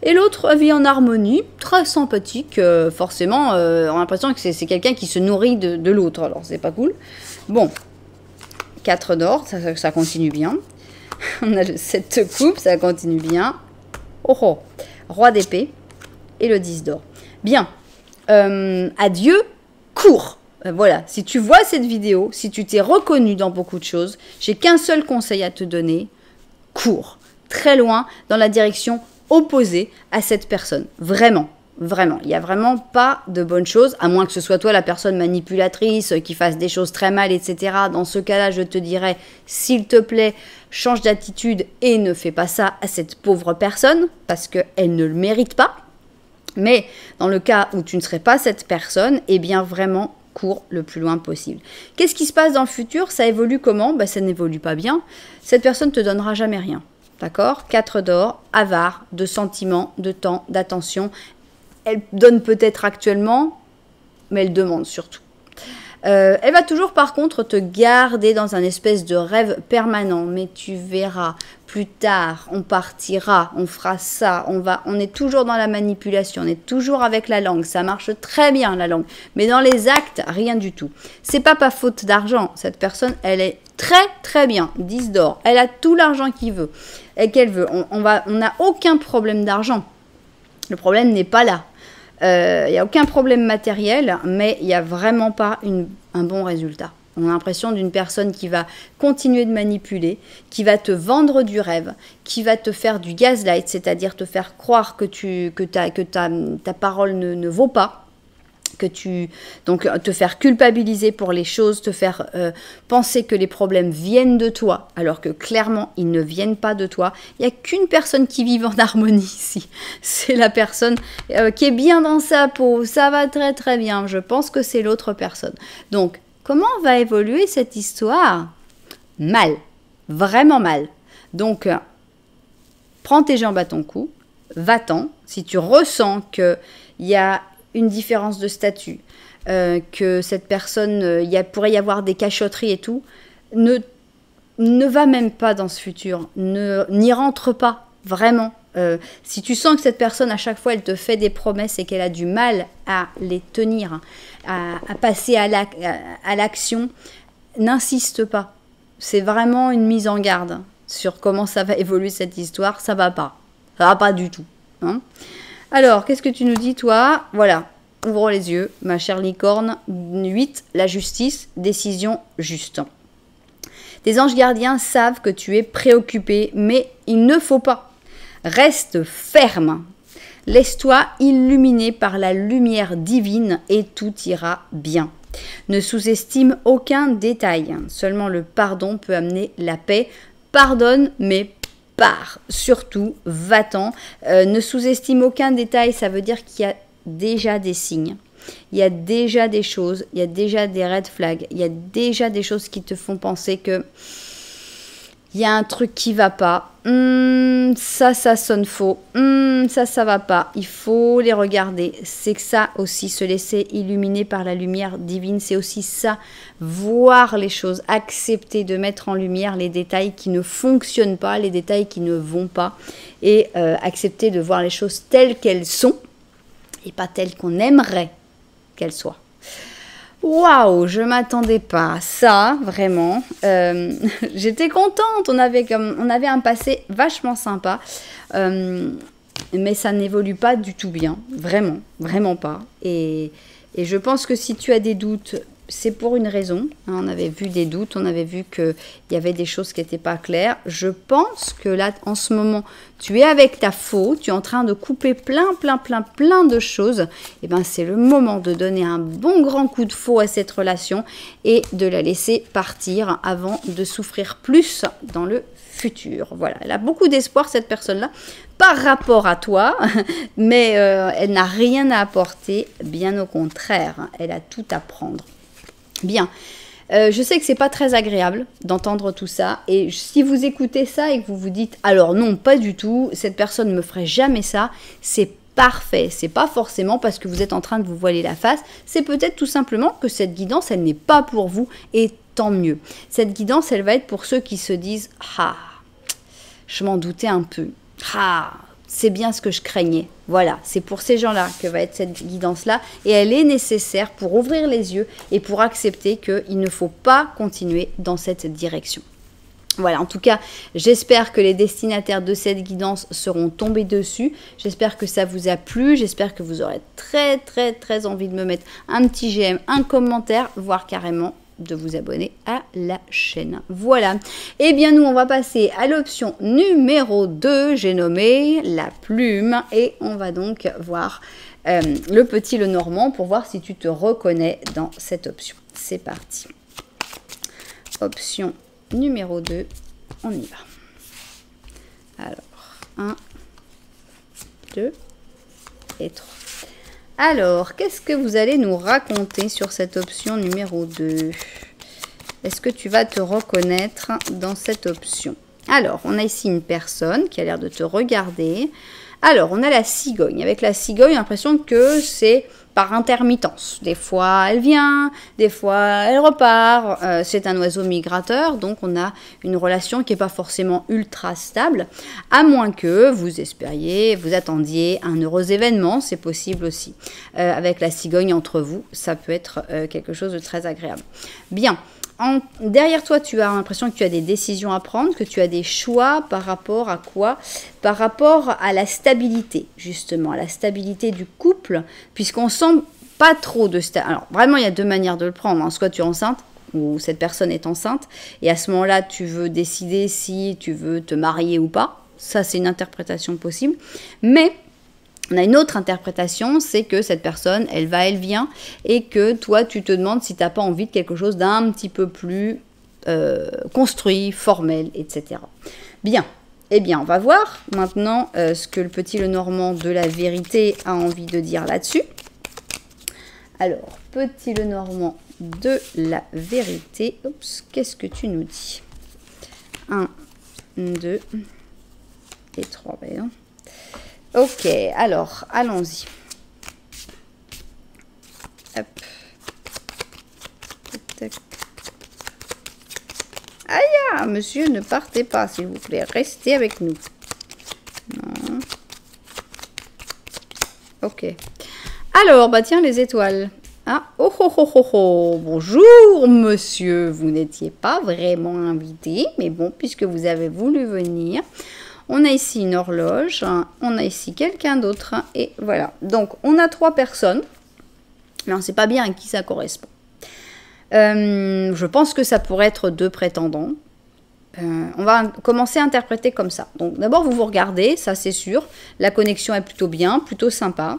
A: Et l'autre vit en harmonie, très sympathique. Forcément, on a l'impression que c'est quelqu'un qui se nourrit de l'autre. Alors, c'est pas cool. Bon, 4 d'or, ça continue bien. On a le 7 de coupe, ça continue bien. Oh oh, roi d'épée et le 10 d'or. Bien, adieu, cours. Voilà, si tu vois cette vidéo, si tu t'es reconnu dans beaucoup de choses, j'ai qu'un seul conseil à te donner, cours. Très loin, dans la direction opposée à cette personne. Vraiment. Vraiment, il n'y a vraiment pas de bonnes choses, à moins que ce soit toi la personne manipulatrice qui fasse des choses très mal, etc. Dans ce cas-là, je te dirais, s'il te plaît, change d'attitude et ne fais pas ça à cette pauvre personne, parce qu'elle ne le mérite pas. Mais dans le cas où tu ne serais pas cette personne, eh bien vraiment, cours le plus loin possible. Qu'est-ce qui se passe dans le futur? Ça évolue comment? Ben, ça n'évolue pas bien. Cette personne ne te donnera jamais rien. D'accord? 4 d'or, avare, de sentiments, de temps, d'attention. Elle donne peut-être actuellement, mais elle demande surtout. Elle va toujours par contre te garder dans un espèce de rêve permanent. Mais tu verras, plus tard, on partira, on fera ça, on est toujours dans la manipulation, on est toujours avec la langue. Ça marche très bien la langue. Mais dans les actes, rien du tout. C'est pas faute d'argent. Cette personne, elle est très très bien. 10 d'or. Elle a tout l'argent qu'elle veut. On n'a aucun problème d'argent. Le problème n'est pas là. Il n'y a aucun problème matériel, mais il n'y a vraiment pas un bon résultat. On a l'impression d'une personne qui va continuer de manipuler, qui va te vendre du rêve, qui va te faire du gaslight, c'est-à-dire te faire croire que ta parole ne vaut pas. Donc te faire culpabiliser pour les choses, te faire penser que les problèmes viennent de toi, alors que clairement ils ne viennent pas de toi. Il n'y a qu'une personne qui vive en harmonie ici, c'est la personne qui est bien dans sa peau, ça va très très bien, je pense que c'est l'autre personne. Donc comment va évoluer cette histoire? Mal, vraiment mal. Donc prends tes jambes à ton cou, va-t'en, si tu ressens qu'il y a une différence de statut, que cette personne, pourrait y avoir des cachotteries et tout, ne va même pas dans ce futur, n'y rentre pas, vraiment. Si tu sens que cette personne, à chaque fois, elle te fait des promesses et qu'elle a du mal à les tenir, à passer à l'action, n'insiste pas. C'est vraiment une mise en garde sur comment ça va évoluer cette histoire, ça va pas. Ça va pas du tout. Hein. Alors, qu'est-ce que tu nous dis, toi? Voilà, ouvre les yeux, ma chère licorne. 8, la justice, décision juste. Tes anges gardiens savent que tu es préoccupé, mais il ne faut pas. Reste ferme. Laisse-toi illuminer par la lumière divine et tout ira bien. Ne sous-estime aucun détail. Seulement le pardon peut amener la paix. Pardonne, mais pars. Surtout, va-t'en. Ne sous-estime aucun détail, ça veut dire qu'il y a déjà des signes. Il y a déjà des choses, il y a déjà des red flags, il y a déjà des choses qui te font penser que il y a un truc qui va pas. Ça sonne faux. Ça va pas. Il faut les regarder. C'est que ça aussi, se laisser illuminer par la lumière divine, c'est aussi ça. Voir les choses, accepter de mettre en lumière les détails qui ne fonctionnent pas, les détails qui ne vont pas, et accepter de voir les choses telles qu'elles sont et pas telles qu'on aimerait qu'elles soient. Waouh, je m'attendais pas à ça, vraiment. J'étais contente, on avait un passé vachement sympa, mais ça n'évolue pas du tout bien, vraiment, vraiment pas. Et je pense que si tu as des doutes, c'est pour une raison. Hein, on avait vu des doutes, on avait vu qu'il y avait des choses qui n'étaient pas claires. Je pense que là, en ce moment, tu es avec ta faux, tu es en train de couper plein de choses. Et bien, c'est le moment de donner un bon grand coup de faux à cette relation et de la laisser partir avant de souffrir plus dans le futur. Voilà, elle a beaucoup d'espoir, cette personne-là, par rapport à toi, mais elle n'a rien à apporter, bien au contraire, elle a tout à prendre. Bien. Je sais que c'est pas très agréable d'entendre tout ça, et si vous écoutez ça et que vous vous dites alors non, pas du tout, cette personne ne me ferait jamais ça, c'est parfait. C'est pas forcément parce que vous êtes en train de vous voiler la face, c'est peut-être tout simplement que cette guidance, elle n'est pas pour vous, et tant mieux. Cette guidance, elle va être pour ceux qui se disent ah, je m'en doutais un peu, ah, c'est bien ce que je craignais. Voilà, c'est pour ces gens-là que va être cette guidance-là, et elle est nécessaire pour ouvrir les yeux et pour accepter qu'il ne faut pas continuer dans cette direction. Voilà, en tout cas, j'espère que les destinataires de cette guidance seront tombés dessus. J'espère que ça vous a plu. J'espère que vous aurez très envie de me mettre un petit j'aime, un commentaire, voire carrément de vous abonner à la chaîne. Voilà. Et bien nous, on va passer à l'option numéro 2. J'ai nommé la plume. Et on va donc voir le petit Lenormand pour voir si tu te reconnais dans cette option. C'est parti. Option numéro 2, on y va. Alors, 1, 2 et 3. Alors, qu'est-ce que vous allez nous raconter sur cette option numéro 2? Est-ce que tu vas te reconnaître dans cette option? Alors, on a ici une personne qui a l'air de te regarder. Alors, on a la cigogne. Avec la cigogne, l'impression que c'est par intermittence. Des fois, elle vient, des fois, elle repart. C'est un oiseau migrateur, donc on a une relation qui n'est pas forcément ultra stable, à moins que vous espériez, vous attendiez un heureux événement, c'est possible aussi. Avec la cigogne entre vous, ça peut être quelque chose de très agréable. Bien. Derrière toi, tu as l'impression que tu as des décisions à prendre, que tu as des choix par rapport à quoi? Par rapport à la stabilité, justement, à la stabilité du couple, puisqu'on sent pas trop de stabilité. Alors, vraiment, il y a deux manières de le prendre. Soit tu es enceinte, ou cette personne est enceinte, et à ce moment-là, tu veux décider si tu veux te marier ou pas. Ça, c'est une interprétation possible. Mais on a une autre interprétation, c'est que cette personne, elle va, elle vient, et que toi, tu te demandes si tu n'as pas envie de quelque chose d'un petit peu plus construit, formel, etc. Bien, eh bien, on va voir maintenant ce que le petit Lenormand de la vérité a envie de dire là-dessus. Alors, petit Lenormand de la vérité, oups, qu'est-ce que tu nous dis? 1, 2 et 3, voyons. Ok, alors, allons-y. Hop. Tac. Aïe, monsieur, ne partez pas, s'il vous plaît. Restez avec nous. Non. Ok. Alors, bah tiens, les étoiles. Ah, oh, oh, oh, oh, oh. Bonjour, monsieur. Vous n'étiez pas vraiment invité, mais bon, puisque vous avez voulu venir... On a ici une horloge, on a ici quelqu'un d'autre, et voilà. Donc, on a 3 personnes, mais on ne sait pas bien à qui ça correspond. Je pense que ça pourrait être 2 prétendants. On va commencer à interpréter comme ça. Donc, d'abord, vous regardez, ça c'est sûr. La connexion est plutôt bien, plutôt sympa.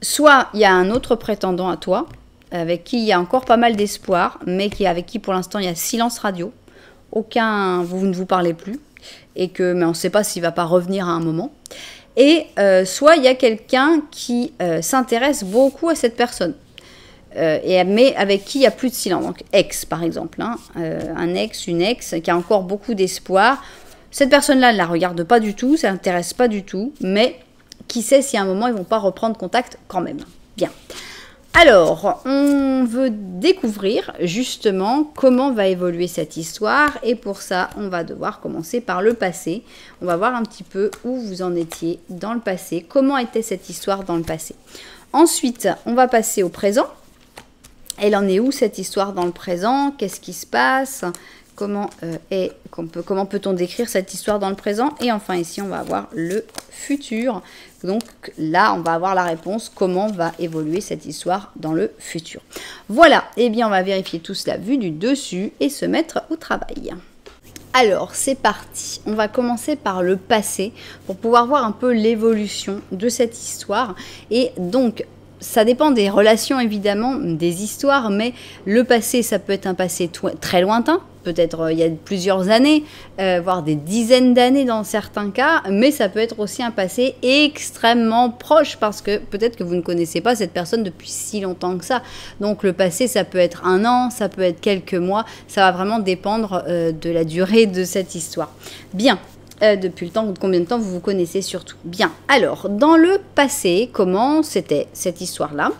A: Soit il y a un autre prétendant à toi, avec qui il y a encore pas mal d'espoir, mais avec qui pour l'instant il y a silence radio. Vous ne vous parlez plus, mais on ne sait pas s'il ne va pas revenir à un moment. Et soit il y a quelqu'un qui s'intéresse beaucoup à cette personne, mais avec qui il n'y a plus de silence. Donc ex par exemple, hein, un ex, une ex qui a encore beaucoup d'espoir. Cette personne-là ne la regarde pas du tout, ça l'intéresse pas du tout, mais qui sait si à un moment ils ne vont pas reprendre contact quand même. Bien. Alors, on veut découvrir justement comment va évoluer cette histoire, et pour ça, on va devoir commencer par le passé. On va voir un petit peu où vous en étiez dans le passé, comment était cette histoire dans le passé. Ensuite, on va passer au présent. Elle en est où cette histoire dans le présent? Qu'est-ce qui se passe? Comment peut-on décrire cette histoire dans le présent? Et enfin ici, on va avoir le futur. Donc là, on va avoir la réponse, comment va évoluer cette histoire dans le futur. Voilà, et bien on va vérifier tout cela vu du dessus et se mettre au travail. Alors, c'est parti. On va commencer par le passé pour pouvoir voir un peu l'évolution de cette histoire. Et donc, ça dépend des relations, évidemment, des histoires, mais le passé, ça peut être un passé très lointain. peut-être il y a plusieurs années, voire des dizaines d'années dans certains cas, mais ça peut être aussi un passé extrêmement proche parce que peut-être que vous ne connaissez pas cette personne depuis si longtemps que ça. Donc le passé, ça peut être un an, ça peut être quelques mois, ça va vraiment dépendre de la durée de cette histoire. Bien. Depuis le temps, combien de temps vous vous connaissez surtout. Bien, alors, dans le passé, comment c'était cette histoire-là?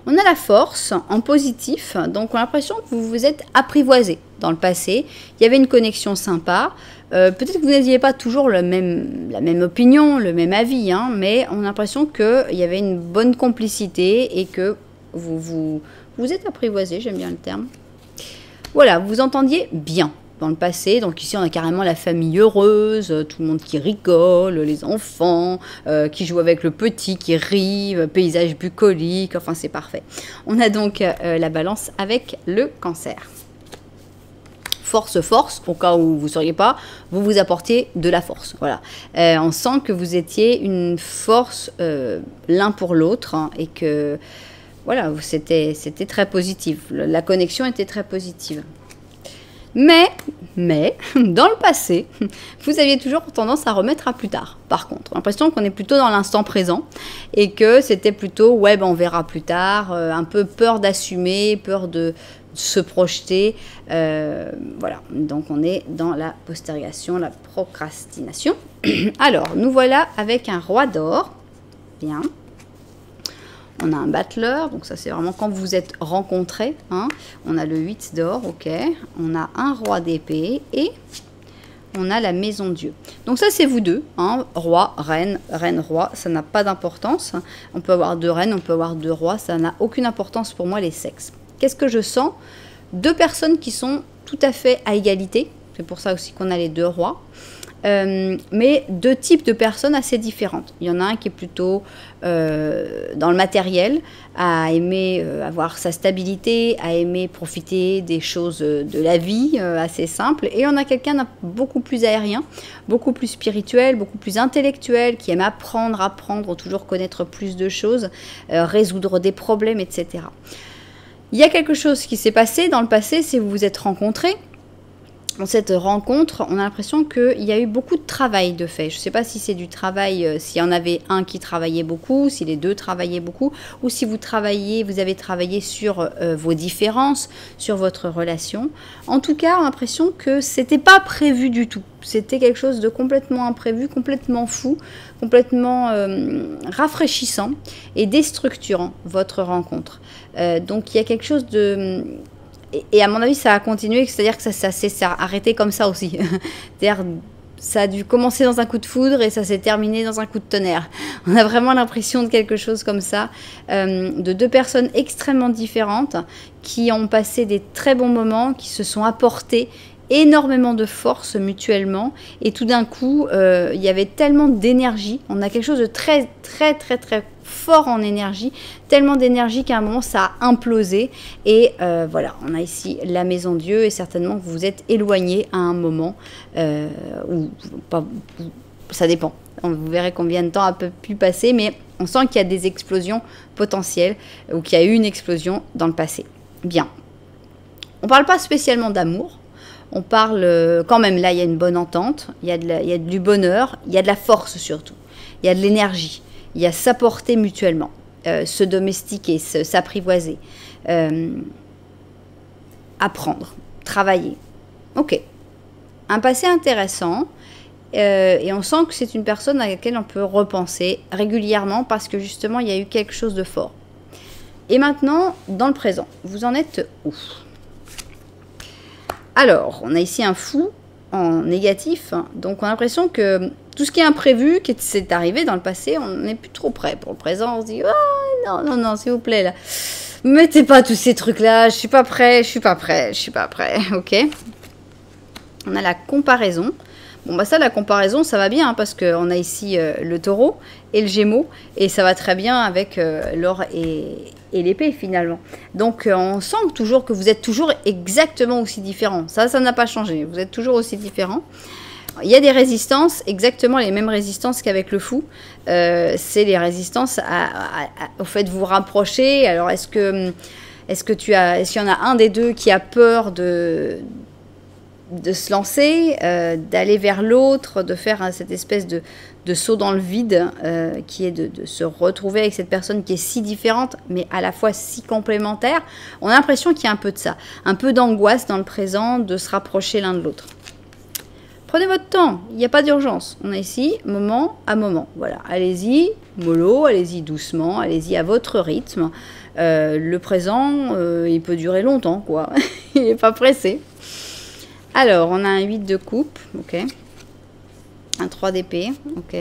A: On a la force en positif, donc on a l'impression que vous vous êtes apprivoisé dans le passé. Il y avait une connexion sympa. Peut-être que vous n'aviez pas toujours la même opinion, le même avis, hein, mais on a l'impression qu'il y avait une bonne complicité et que vous êtes apprivoisé, j'aime bien le terme. Voilà, vous entendiez bien dans le passé. Donc ici, on a carrément la famille heureuse, tout le monde qui rigole, les enfants qui jouent avec le petit, qui rit, paysage bucolique, enfin c'est parfait. On a donc la balance avec le cancer. Force, au cas où vous ne sauriez pas, vous vous apportez de la force. Voilà. On sent que vous étiez une force l'un pour l'autre hein, et que voilà, c'était très positif. La connexion était très positive. Mais, dans le passé, vous aviez toujours tendance à remettre à plus tard. Par contre, l'impression qu'on est plutôt dans l'instant présent et que c'était plutôt, ouais, ben on verra plus tard, un peu peur d'assumer, peur de se projeter. Voilà, donc on est dans la postergation, la procrastination. Alors, nous voilà avec un roi d'or. Bien. On a un battleur, donc ça c'est vraiment quand vous vous êtes rencontrés. Hein. On a le 8 d'or, ok. On a un roi d'épée et on a la maison Dieu. Donc ça c'est vous deux, hein. Roi, reine, reine, roi, ça n'a pas d'importance. On peut avoir deux reines, on peut avoir deux rois, ça n'a aucune importance pour moi les sexes. Qu'est-ce que je sens? Deux personnes qui sont tout à fait à égalité, c'est pour ça aussi qu'on a les deux rois. Mais deux types de personnes assez différentes. Il y en a un qui est plutôt dans le matériel, à aimer avoir sa stabilité, à aimer profiter des choses de la vie assez simples. Et on a quelqu'un d'un beaucoup plus aérien, beaucoup plus spirituel, beaucoup plus intellectuel, qui aime apprendre, toujours connaître plus de choses, résoudre des problèmes, etc. Il y a quelque chose qui s'est passé dans le passé, c'est que vous vous êtes rencontrés. Dans cette rencontre, on a l'impression qu'il y a eu beaucoup de travail de fait. Je ne sais pas si c'est du travail, s'il y en avait un qui travaillait beaucoup, si les deux travaillaient beaucoup, ou si vous avez travaillé sur vos différences, sur votre relation. En tout cas, on a l'impression que c'était pas prévu du tout. C'était quelque chose de complètement imprévu, complètement fou, complètement rafraîchissant et déstructurant, votre rencontre. Donc il y a quelque chose de... Et à mon avis, ça a continué, c'est-à-dire que ça s'est arrêté comme ça aussi. C'est-à-dire, ça a dû commencer dans un coup de foudre et ça s'est terminé dans un coup de tonnerre. On a vraiment l'impression de quelque chose comme ça, de deux personnes extrêmement différentes qui ont passé des très bons moments, qui se sont apportées énormément de force mutuellement et tout d'un coup, il y avait tellement d'énergie. On a quelque chose de très, très, très, très fort en énergie, tellement d'énergie qu'à un moment ça a implosé et voilà, on a ici la maison Dieu et certainement que vous vous êtes éloigné à un moment où ça dépend, vous verrez combien de temps a pu passer, mais on sent qu'il y a des explosions potentielles ou qu'il y a eu une explosion dans le passé. Bien, on ne parle pas spécialement d'amour, on parle quand même, là il y a une bonne entente, il y a du bonheur, il y a de la force surtout, il y a de l'énergie. Il y a s'apporter mutuellement, se domestiquer, s'apprivoiser, apprendre, travailler. Ok. Un passé intéressant et on sent que c'est une personne à laquelle on peut repenser régulièrement parce que justement il y a eu quelque chose de fort. Et maintenant, dans le présent, vous en êtes où? Alors, on a ici un fou en négatif, donc on a l'impression que tout ce qui est imprévu, qui s'est arrivé dans le passé, on n'est plus trop prêt. Pour le présent, on se dit « Oh, non, s'il vous plaît, là. Mettez pas tous ces trucs-là, je suis pas prêt, ok ?» On a la comparaison. Bon, bah ça, la comparaison, ça va bien, hein, parce qu'on a ici le taureau et le gémeau, et ça va très bien avec l'or et l'épée, finalement. Donc, on sent toujours que vous êtes toujours exactement aussi différents. Ça n'a pas changé. Vous êtes toujours aussi différents. Il y a des résistances, exactement les mêmes résistances qu'avec le fou. C'est les résistances au fait de vous rapprocher. Alors, est-ce Est-ce qu'il y en a un des deux qui a peur de se lancer, d'aller vers l'autre, de faire cette espèce de saut dans le vide, qui est de se retrouver avec cette personne qui est si différente, mais à la fois si complémentaire. On a l'impression qu'il y a un peu de ça, un peu d'angoisse dans le présent, de se rapprocher l'un de l'autre. Prenez votre temps, il n'y a pas d'urgence. On est ici, moment à moment. Voilà, allez-y, mollo, allez-y doucement, allez-y à votre rythme. Le présent, il peut durer longtemps, quoi. Il n'est pas pressé. Alors, on a un 8 de coupe, ok. Un 3 d'épée, ok.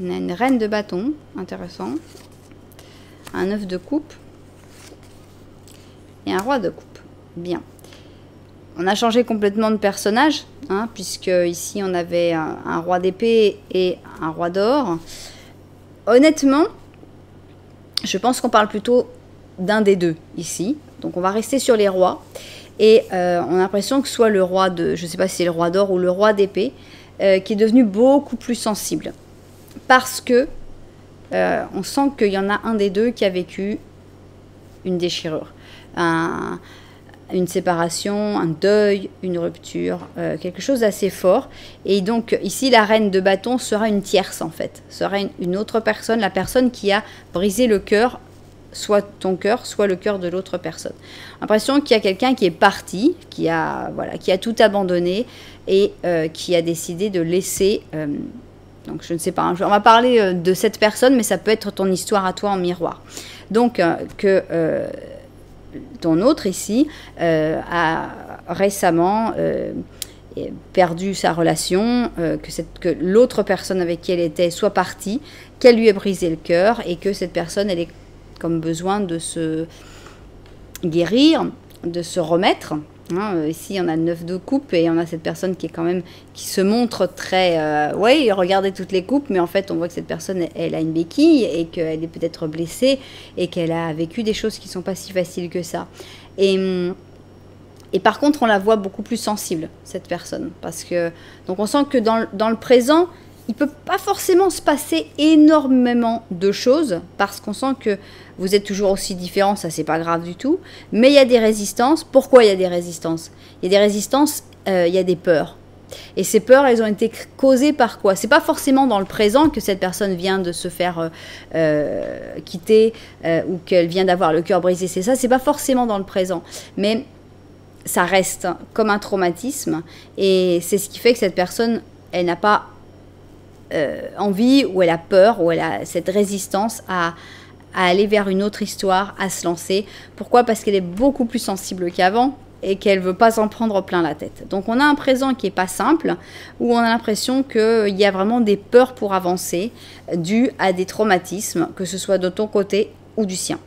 A: On a une reine de bâton, intéressant. Un 9 de coupe. Et un roi de coupe, bien. On a changé complètement de personnage, hein, puisque ici on avait un roi d'épée et un roi d'or. Honnêtement, je pense qu'on parle plutôt d'un des deux ici. Donc on va rester sur les rois. Et on a l'impression que soit le roi de, je ne sais pas si c'est le roi d'or ou le roi d'épée, qui est devenu beaucoup plus sensible. Parce que on sent qu'il y en a un des deux qui a vécu une déchirure, une séparation, un deuil, une rupture, quelque chose d'assez fort. Et donc ici, la reine de bâton sera une tierce en fait, sera une autre personne, la personne qui a brisé le cœur, soit ton cœur, soit le cœur de l'autre personne. L'impression qu'il y a quelqu'un qui est parti, qui a tout abandonné et qui a décidé de laisser... donc je ne sais pas, on va parler de cette personne, mais ça peut être ton histoire à toi en miroir. Donc ton autre ici a récemment perdu sa relation, que l'autre personne avec qui elle était soit partie, qu'elle lui ait brisé le cœur et que cette personne elle ait comme besoin de se guérir, de se remettre. Hein, ici on a le 9 de coupe et on a cette personne qui est quand même qui se montre très oui, regardez toutes les coupes, mais en fait on voit que cette personne elle a une béquille et qu'elle est peut-être blessée et qu'elle a vécu des choses qui sont pas si faciles que ça. Et par contre on la voit beaucoup plus sensible, cette personne, parce que donc on sent que dans le présent il peut pas forcément se passer énormément de choses, parce qu'on sent que vous êtes toujours aussi différents, ça c'est pas grave du tout, mais il y a des résistances. Pourquoi il y a des résistances? Il y a des résistances, il y a des peurs. Et ces peurs, elles ont été causées par quoi? C'est pas forcément dans le présent que cette personne vient de se faire quitter ou qu'elle vient d'avoir le cœur brisé, c'est pas forcément dans le présent. Mais ça reste comme un traumatisme et c'est ce qui fait que cette personne, elle n'a pas envie ou elle a peur ou elle a cette résistance à aller vers une autre histoire, à se lancer. Pourquoi? Parce qu'elle est beaucoup plus sensible qu'avant et qu'elle ne veut pas s'en prendre plein la tête. Donc on a un présent qui n'est pas simple, où on a l'impression qu'il y a vraiment des peurs pour avancer, dues à des traumatismes, que ce soit de ton côté ou du sien.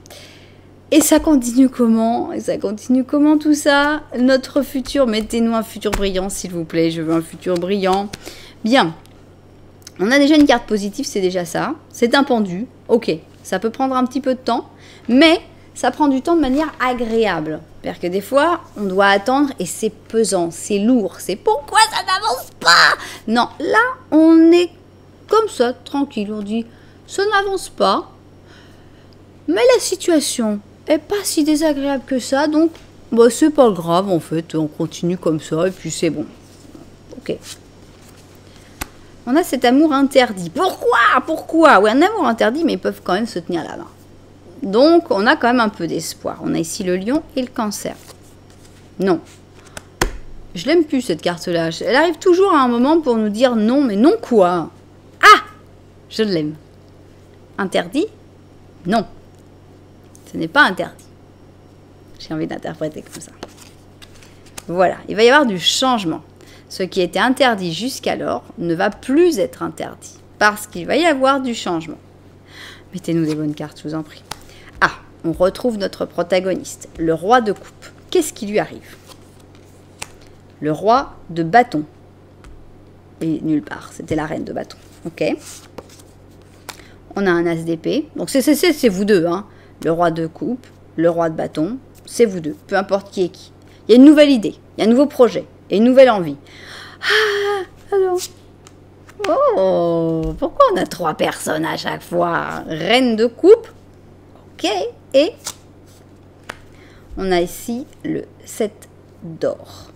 A: Et ça continue comment? Et ça continue comment tout ça? Notre futur, mettez-nous un futur brillant s'il vous plaît, je veux un futur brillant. Bien, on a déjà une carte positive, c'est déjà ça. C'est un pendu, ok, ça peut prendre un petit peu de temps, mais ça prend du temps de manière agréable. C'est-à-dire que des fois, on doit attendre et c'est pesant, c'est lourd, c'est pourquoi ça n'avance pas? Non, là, on est comme ça, tranquille, on dit, ça n'avance pas, mais la situation est pas si désagréable que ça, donc bah, c'est pas grave en fait, on continue comme ça et puis c'est bon. Ok. On a cet amour interdit. Pourquoi? Oui, un amour interdit, mais ils peuvent quand même se tenir la main. Donc, on a quand même un peu d'espoir. On a ici le lion et le cancer. Non. Je l'aime plus, cette carte-là. Elle arrive toujours à un moment pour nous dire non, mais non quoi? Ah! Je l'aime. Interdit? Non. Ce n'est pas interdit. J'ai envie d'interpréter comme ça. Voilà. Il va y avoir du changement. Ce qui était interdit jusqu'alors ne va plus être interdit. Parce qu'il va y avoir du changement. Mettez-nous des bonnes cartes, je vous en prie. Ah, on retrouve notre protagoniste, le roi de coupe. Qu'est-ce qui lui arrive? Le roi de bâton. Et nulle part, c'était la reine de bâton. Ok. On a un as d'épée. Donc c'est vous deux, hein. Le roi de coupe, le roi de bâton, c'est vous deux. Peu importe qui est qui. Il y a une nouvelle idée, il y a un nouveau projet et une nouvelle envie. Ah, alors... Oh, pourquoi on a 3 personnes à chaque fois? Reine de coupe, ok, et On a ici le 7 d'or.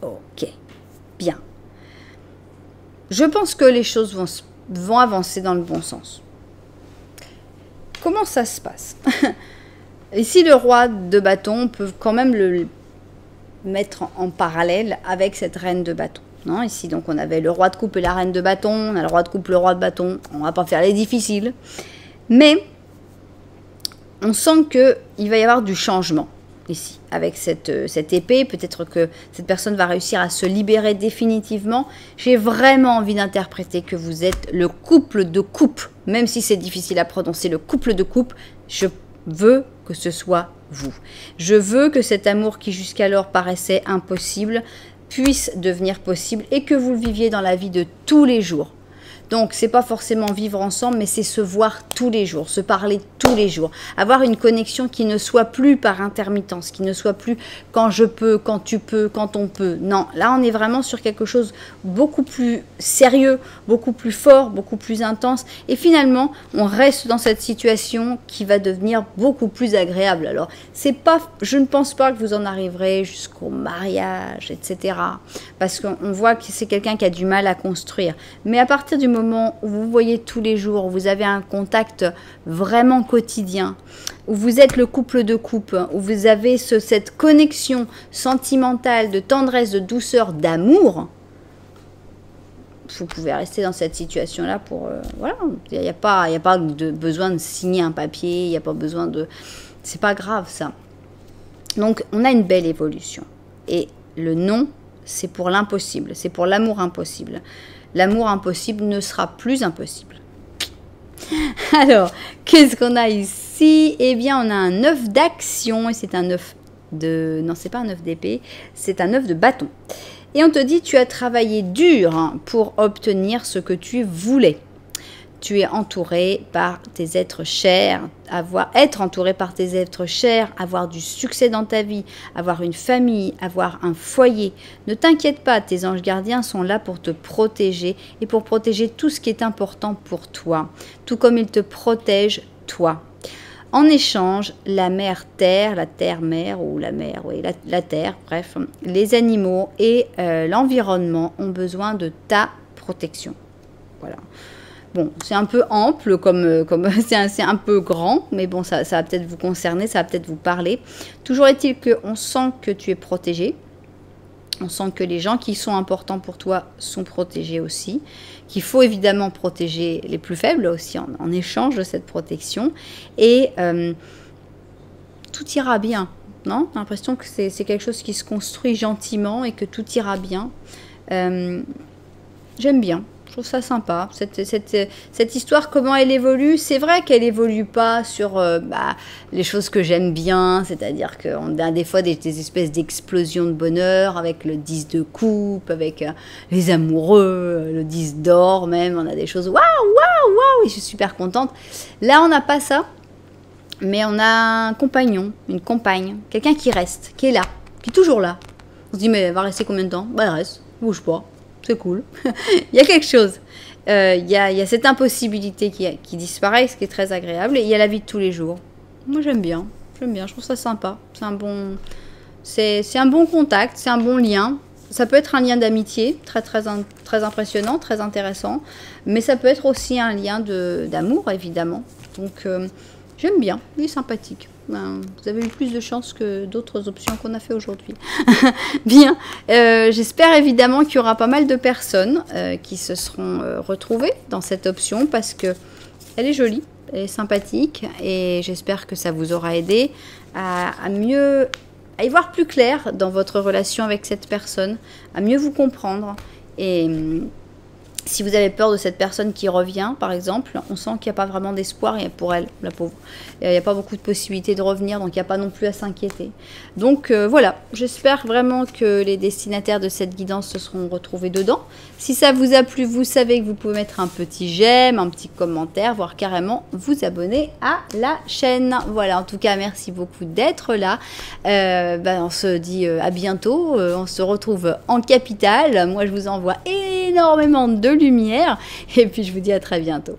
A: Ok, bien. Je pense que les choses vont avancer dans le bon sens. Comment ça se passe? Ici, le roi de bâton, on peut quand même le mettre en parallèle avec cette reine de bâton. Non, ici, donc, on avait le roi de coupe et la reine de bâton. On a le roi de coupe, le roi de bâton. On ne va pas faire les difficiles. Mais on sent qu'il va y avoir du changement ici. Avec cette épée, peut-être que cette personne va réussir à se libérer définitivement. J'ai vraiment envie d'interpréter que vous êtes le couple de coupe. Même si c'est difficile à prononcer, le couple de coupe, je veux que ce soit vous. Je veux que cet amour qui jusqu'alors paraissait impossible puisse devenir possible et que vous le viviez dans la vie de tous les jours. Donc, c'est pas forcément vivre ensemble, mais c'est se voir tous les jours, se parler tous les jours. Avoir une connexion qui ne soit plus par intermittence, qui ne soit plus quand je peux, quand tu peux, quand on peut. Non, là, on est vraiment sur quelque chose beaucoup plus sérieux, beaucoup plus fort, beaucoup plus intense. Et finalement, on reste dans cette situation qui va devenir beaucoup plus agréable. Alors, c'est pas, je ne pense pas que vous en arriverez jusqu'au mariage, etc. Parce qu'on voit que c'est quelqu'un qui a du mal à construire. Mais à partir du moment où vous voyez tous les jours, où vous avez un contact vraiment quotidien, où vous êtes le couple de coupe, où vous avez cette connexion sentimentale, de tendresse, de douceur, d'amour, vous pouvez rester dans cette situation-là pour... voilà, il n'y a pas de besoin de signer un papier, il n'y a pas besoin de... C'est pas grave, ça. Donc, on a une belle évolution. Et le non, c'est pour l'impossible, c'est pour l'amour impossible. L'amour impossible ne sera plus impossible. Alors, qu'est-ce qu'on a ici? Eh bien, on a un œuf d'action et c'est un œuf de... Non, c'est pas un œuf d'épée, c'est un œuf de bâton. Et on te dit, tu as travaillé dur pour obtenir ce que tu voulais. Tu es entouré par tes êtres chers, être entouré par tes êtres chers, avoir du succès dans ta vie, avoir une famille, avoir un foyer. Ne t'inquiète pas, tes anges gardiens sont là pour te protéger et pour protéger tout ce qui est important pour toi, tout comme ils te protègent toi. En échange, la mère terre, la terre-mère ou la mer, oui, la terre, bref, les animaux et l'environnement ont besoin de ta protection. Voilà. Bon, c'est un peu ample, c'est un peu grand, mais bon, ça va peut-être vous concerner, ça va peut-être vous parler. Toujours est-il qu'on sent que tu es protégé, on sent que les gens qui sont importants pour toi sont protégés aussi, qu'il faut évidemment protéger les plus faibles aussi en échange de cette protection, et tout ira bien, non? J'ai l'impression que c'est quelque chose qui se construit gentiment et que tout ira bien. J'aime bien. Je trouve ça sympa, cette histoire, comment elle évolue. C'est vrai qu'elle évolue pas sur les choses que j'aime bien, c'est-à-dire qu'on a des fois des espèces d'explosions de bonheur avec le 10 de coupe, avec les amoureux, le 10 d'or même, on a des choses waouh, waouh, waouh, et je suis super contente. Là, on n'a pas ça, mais on a un compagnon, une compagne, quelqu'un qui reste, qui est là, qui est toujours là. On se dit, mais elle va rester combien de temps? Bah, elle reste, bouge pas. C'est cool. Il y a quelque chose. Il y a cette impossibilité qui disparaît, ce qui est très agréable. Et il y a la vie de tous les jours. Moi, j'aime bien. Je trouve ça sympa. C'est un bon contact, c'est un bon lien. Ça peut être un lien d'amitié, très impressionnant, très intéressant. Mais ça peut être aussi un lien d'amour, évidemment. Donc, j'aime bien. Il est sympathique. Vous avez eu plus de chance que d'autres options qu'on a fait aujourd'hui. Bien, j'espère évidemment qu'il y aura pas mal de personnes qui se seront retrouvées dans cette option parce que elle est jolie, elle est sympathique et j'espère que ça vous aura aidé à y voir plus clair dans votre relation avec cette personne, à mieux vous comprendre. Et si vous avez peur de cette personne qui revient, par exemple, on sent qu'il n'y a pas vraiment d'espoir pour elle, la pauvre. Il n'y a pas beaucoup de possibilités de revenir, donc il n'y a pas non plus à s'inquiéter. Donc voilà, j'espère vraiment que les destinataires de cette guidance se seront retrouvés dedans. Si ça vous a plu, vous savez que vous pouvez mettre un petit j'aime, un petit commentaire, voire carrément vous abonner à la chaîne. Voilà, en tout cas, merci beaucoup d'être là. On se dit à bientôt. On se retrouve en capitale. Moi, je vous envoie énormément de lumière. Et puis, je vous dis à très bientôt.